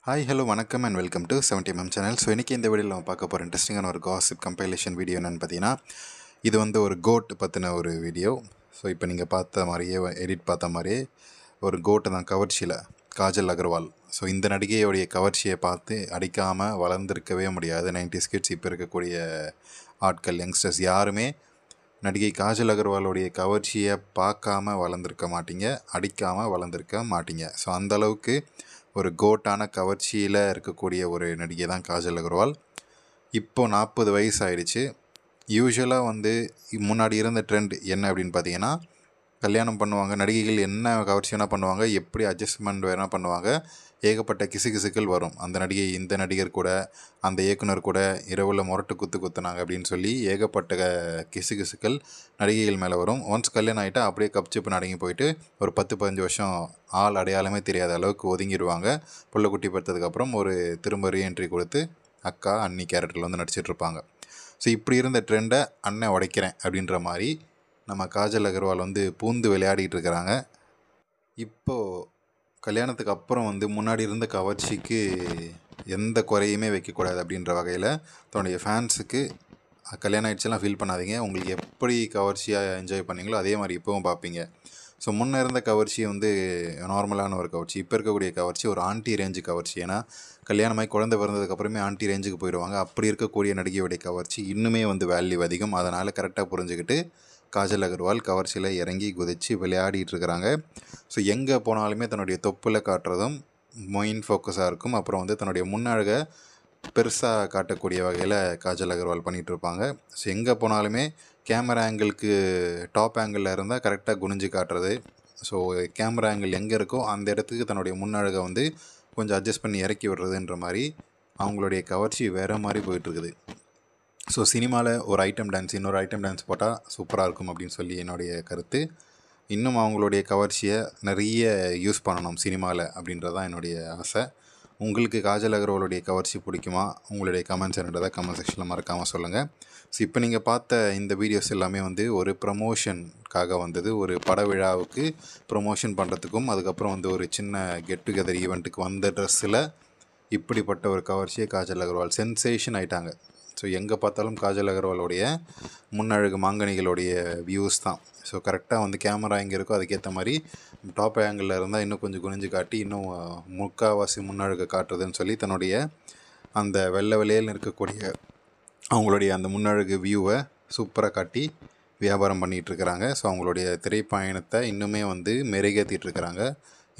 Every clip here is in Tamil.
ஹாய் ஹலோ வணக்கம் and welcome to 70mm channel. So இன்றைக்கி இந்த வீடியோவில் நம்ம பார்க்க போகிற இன்ட்ரெஸ்டிங்கான ஒரு காசிப் கம்பைலேஷன் வீடியோ என்னென்னு பார்த்தீங்கன்னா, இது வந்து ஒரு கோட் பற்றின ஒரு வீடியோ. ஸோ இப்போ நீங்கள் பார்த்த மாதிரியே எடிட் பார்த்த மாதிரியே ஒரு கோட்டு தான் கவர்ச்சியில் காஜல் அகர்வால். ஸோ இந்த நடிகையோடைய கவர்ச்சியை பார்த்து அடிக்காமல் வளர்ந்துருக்கவே முடியாது 90s கிட்ஸ். இப்போ இருக்கக்கூடிய ஆட்கள் யங்ஸ்டர்ஸ் யாருமே நடிகை காஜல் அகர்வாலுடைய கவர்ச்சியை பார்க்காம வளர்ந்துருக்க மாட்டீங்க, அடிக்காமல் வளர்ந்துருக்க மாட்டீங்க. ஸோ அந்தளவுக்கு ஒரு கோட்டான கவர்ச்சியில் இருக்கக்கூடிய ஒரு நடிகை தான் காஜல் அகர்வால். இப்போது 40 வயசு ஆயிடுச்சு. யூஸ்வலாக வந்து முன்னாடி இருந்த ட்ரெண்ட் என்ன அப்படின்னு பார்த்தீங்கன்னா, கல்யாணம் பண்ணுவாங்க, நடிகைகள் என்ன கவர்ச்சி வேணால் பண்ணுவாங்க, எப்படி அட்ஜஸ்ட்மெண்ட் வேணால் பண்ணுவாங்க, ஏகப்பட்ட கிசுகிசுக்கள் வரும். அந்த நடிகை இந்த நடிகர் கூட, அந்த இயக்குனர் கூட இரவில் முரட்டு குத்துனாங்க அப்படின்னு சொல்லி ஏகப்பட்ட கிசுகிசுக்கள் நடிகைகள் மேலே வரும். ஒன்ஸ் கல்யாணம் ஆகிட்டா அப்படியே கப்சிப்புன்னு அடங்கி போயிட்டு ஒரு 10-15 வருஷம் ஆள் அடையாளமே தெரியாத அளவுக்கு ஒதுங்கிடுவாங்க. புள்ளக்குட்டி பெற்றதுக்கப்புறம் ஒரு திரும்ப ரீஎன்ட்ரி கொடுத்து அக்கா அண்ணி கேரக்டரில் வந்து நடிச்சிட்ருப்பாங்க. ஸோ இப்படி இருந்த ட்ரெண்டை அண்ணன் உடைக்கிறேன் அப்படின்ற மாதிரி நம்ம காஜல் அகர்வால் வந்து பூந்து விளையாடிட்டு இருக்கிறாங்க. இப்போது கல்யாணத்துக்கு அப்புறம் வந்து முன்னாடி இருந்த கவர்ச்சிக்கு எந்த குறையுமே வைக்கக்கூடாது அப்படின்ற வகையில் தன்னுடைய ஃபேன்ஸுக்கு கல்யாணம் ஆகிடுச்செல்லாம் ஃபீல் பண்ணாதீங்க, உங்களுக்கு எப்படி கவர்ச்சியாக என்ஜாய் பண்ணீங்களோ அதே மாதிரி இப்போவும் பார்ப்பீங்க. ஸோ முன்னே இருந்த கவர்ச்சி வந்து நார்மலான ஒரு கவர்ச்சி. இப்போ இருக்கக்கூடிய கவர்ச்சி ஒரு ஆண்டி ரேஞ்சு கவர்ச்சி. ஏன்னா கல்யாணமாகி குழந்தை பிறந்ததுக்கப்புறமே ஆண்டி ரேஞ்சுக்கு போயிடுவாங்க. அப்படி இருக்கக்கூடிய நடிகையுடைய கவர்ச்சி இன்னுமே வந்து வேல்யூ அதிகம். அதனால் கரெக்டாக புரிஞ்சுக்கிட்டு காஜல் அகர்வால் கவர்ச்சியில் இறங்கி குதித்து விளையாடிட்டு இருக்கிறாங்க. ஸோ எங்கே போனாலுமே தன்னுடைய தொப்பில் காட்டுறதும் மெயின் ஃபோக்கஸாக இருக்கும். அப்புறம் வந்து தன்னுடைய முன்னழகை பெருசாக காட்டக்கூடிய வகையில் காஜல் அகர்வால் பண்ணிகிட்ருப்பாங்க. ஸோ எங்கே போனாலுமே கேமரா ஆங்கிளுக்கு டாப் ஆங்கிளில் இருந்தால் கரெக்டாக குனிஞ்சு காட்டுறது. ஸோ கேமரா ஆங்கிள் எங்கே இருக்கோ அந்த இடத்துக்கு தன்னுடைய முன்னழகை வந்து கொஞ்சம் அட்ஜஸ்ட் பண்ணி இறக்கி விடுறதுன்ற மாதிரி அவங்களுடைய கவர்ச்சி வேறு மாதிரி போயிட்டுருக்குது. ஸோ சினிமாவில் ஒரு ஐட்டம் டான்ஸ் இன்னொரு ஐட்டம் டான்ஸ் போட்டால் சூப்பராக இருக்கும் அப்படின்னு சொல்லி என்னுடைய கருத்து. இன்னும் அவங்களுடைய கவர்ச்சியை நிறைய யூஸ் பண்ணணும் சினிமாவில் அப்படின்றது தான் என்னுடைய ஆசை. உங்களுக்கு காஜல் அகர்வாலுடைய கவர்ச்சி பிடிக்குமா? உங்களுடைய கமெண்ட்ஸ் என்னன்றதை கமெண்ட் செக்ஷனில் மறக்காமல் சொல்லுங்கள். ஸோ இப்போ நீங்கள் பார்த்த இந்த வீடியோஸ் எல்லாமே வந்து ஒரு ப்ரமோஷனுக்காக வந்தது. ஒரு பட விழாவுக்கு ப்ரமோஷன் பண்ணுறதுக்கும் அதுக்கப்புறம் வந்து ஒரு சின்ன கெட் டுகெதர் ஈவெண்ட்டுக்கு வந்த ட்ரெஸ்ஸில் இப்படிப்பட்ட ஒரு கவர்ச்சியை காஜல் அகர்வால் சென்சேஷன் ஆகிட்டாங்க. ஸோ எங்கே பார்த்தாலும் காஜல் அகர்வாலுடைய முன்னழகு மாங்கனிகளுடைய வியூஸ் தான். ஸோ கரெக்டாக வந்து கேமரா எங்கே இருக்கோ அதுக்கேற்ற மாதிரி டாப் ஆங்கிளில் இருந்தால் இன்னும் கொஞ்சம் குனிஞ்சு காட்டி இன்னும் முக்கால்வாசி முன்னழகை காட்டுறதுன்னு சொல்லி தன்னுடைய அந்த வெள்ளை வெளியில் இருக்கக்கூடிய அவங்களுடைய அந்த முன்னழகு வியூவை சூப்பராக காட்டி வியாபாரம் பண்ணிகிட்ருக்கிறாங்க. ஸோ அவங்களுடைய திரைப்பயணத்தை இன்னுமே வந்து மெருகேற்றிட்டுருக்கிறாங்க.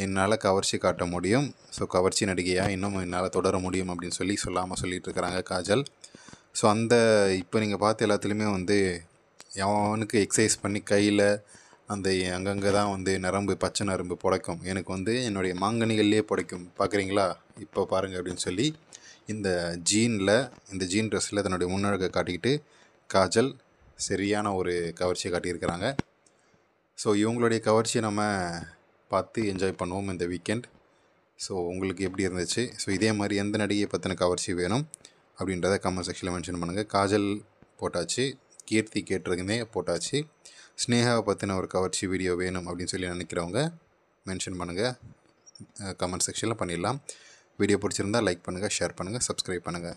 என்னால் கவர்ச்சி காட்ட முடியும், ஸோ கவர்ச்சி நடிகையாக இன்னும் என்னால் தொடர முடியும் அப்படின்னு சொல்லாமல் சொல்லிகிட்டு இருக்கிறாங்க காஜல். ஸோ அந்த இப்போ நீங்கள் பார்த்த எல்லாத்துலேயுமே வந்து அவனுக்கு எக்ஸசைஸ் பண்ணி கையில் அந்த அங்கங்கே தான் வந்து நரம்பு பச்சை நரம்பு புடைக்கும், எனக்கு வந்து என்னுடைய மாங்கனிகள்லேயே புடைக்கும் பார்க்குறீங்களா இப்போ பாருங்கள் அப்படின்னு சொல்லி இந்த ஜீன் ட்ரெஸ்ஸில் தன்னுடைய முன்னழகை காட்டிக்கிட்டு காஜல் சரியான ஒரு கவர்ச்சியை காட்டியிருக்கிறாங்க. ஸோ இவங்களுடைய கவர்ச்சியை நம்ம பார்த்து என்ஜாய் பண்ணுவோம் இந்த வீக்கெண்ட். ஸோ உங்களுக்கு எப்படி இருந்துச்சு? ஸோ இதே மாதிரி எந்த நடிகையை பற்றின கவர்ச்சி வேணும் அப்படின்றத கமெண்ட் செக்ஷனில் மென்ஷன் பண்ணுங்கள். காஜல் போட்டாச்சு, கீர்த்தி கேட்டிருந்தே போட்டாச்சு. ஸ்னேகாவை பற்றின ஒரு கவர்ச்சி வீடியோ வேணும் அப்படின்னு சொல்லி நினைக்கிறவங்க மென்ஷன் பண்ணுங்கள், கமெண்ட் செக்ஷனில் பண்ணிடலாம். வீடியோ பிடிச்சிருந்தால் லைக் பண்ணுங்கள், ஷேர் பண்ணுங்கள், சப்ஸ்கிரைப் பண்ணுங்கள்.